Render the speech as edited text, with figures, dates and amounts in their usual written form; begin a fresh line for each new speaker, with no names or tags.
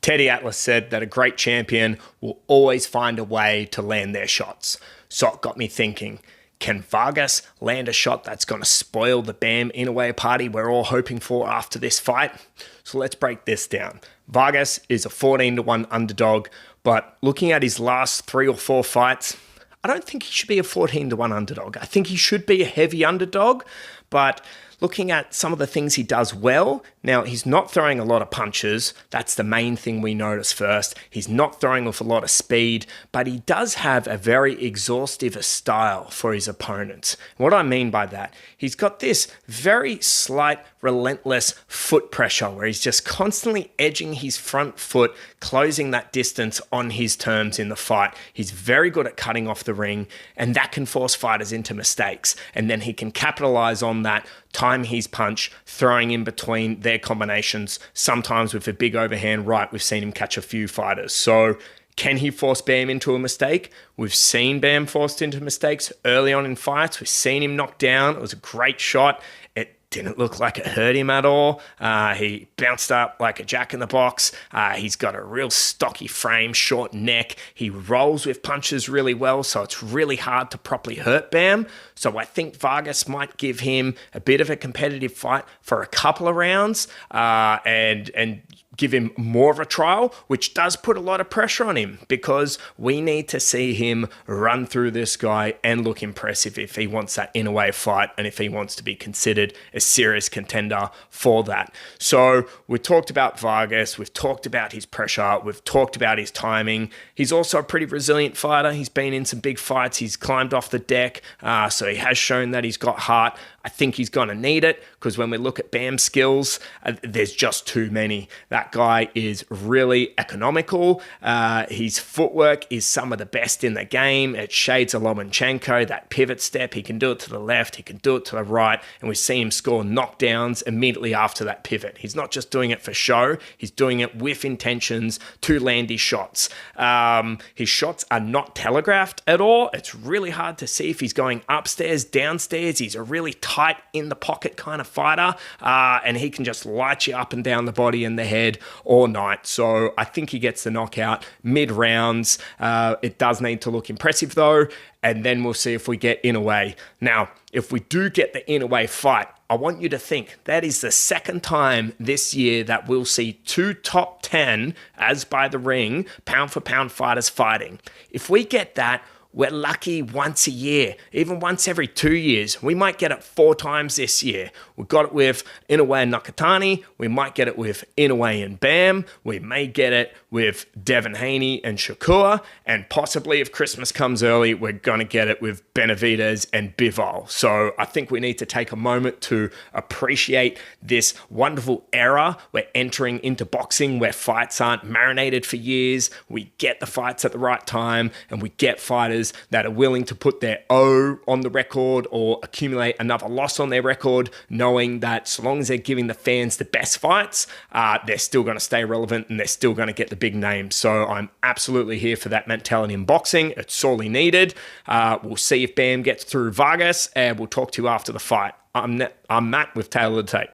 Teddy Atlas said that a great champion will always find a way to land their shots. So it got me thinking, can Vargas land a shot that's going to spoil the Bam Inoue party we're all hoping for after this fight? So let's break this down. Vargas is a 14-1 underdog, but looking at his last 3 or 4 fights, I don't think he should be a 14-1 underdog. I think he should be a heavy underdog, but looking at some of the things he does well, now he's not throwing a lot of punches. That's the main thing we notice first. He's not throwing with a lot of speed, but he does have a very exhaustive style for his opponents. What I mean by that, he's got this very slight, relentless foot pressure where he's just constantly edging his front foot, closing that distance on his terms in the fight. He's very good at cutting off the ring, and that can force fighters into mistakes. And then he can capitalize on that, time his punch, throwing in between their combinations, sometimes with a big overhand right. We've seen him catch a few fighters. So can he force Bam into a mistake? We've seen Bam forced into mistakes early on in fights. We've seen him knocked down. It was a great shot. It didn't look like it hurt him at all. He bounced up like a jack-in-the-box. He's got a real stocky frame, short neck. He rolls with punches really well, so it's really hard to properly hurt Bam. So I think Vargas might give him a bit of a competitive fight for a couple of rounds and give him more of a trial, which does put a lot of pressure on him because we need to see him run through this guy and look impressive if he wants that Inoue fight and if he wants to be considered a serious contender for that. So we talked about Vargas, we've talked about his pressure, we've talked about his timing. He's also a pretty resilient fighter. He's been in some big fights. He's climbed off the deck, so he has shown that he's got heart. I think he's going to need it because when we look at Bam's skills, there's just too many. That guy is really economical. His footwork is some of the best in the game. It shades of Lomachenko, that pivot step. He can do it to the left, he can do it to the right, and we see him score knockdowns immediately after that pivot. He's not just doing it for show, he's doing it with intentions to land his shots. His shots are not telegraphed at all. It's really hard to see if he's going upstairs, downstairs. He's a really tight in the pocket kind of fighter, and he can just light you up and down the body and the head all night. So I think he gets the knockout mid-rounds. It does need to look impressive though, and then we'll see if we get Inoue. Now, if we do get the Inoue fight, I want you to think that is the second time this year that we'll see 2 top 10, as by the ring, pound for pound fighters fighting. If we get that, we're lucky once a year, even once every 2 years. We might get it 4 times this year. We got it with Inoue and Nakatani. We might get it with Inoue and Bam. We may get it with Devin Haney and Shakur. And possibly if Christmas comes early, we're going to get it with Benavidez and Bivol. So I think we need to take a moment to appreciate this wonderful era we're entering into boxing where fights aren't marinated for years. We get the fights at the right time and we get fighters that are willing to put their O on the record or accumulate another loss on their record, knowing that so long as they're giving the fans the best fights, they're still going to stay relevant and they're still going to get the big names. So I'm absolutely here for that mentality in boxing. It's sorely needed. We'll see if Bam gets through Vargas, and we'll talk to you after the fight. I'm Matt with Taylor the Tape.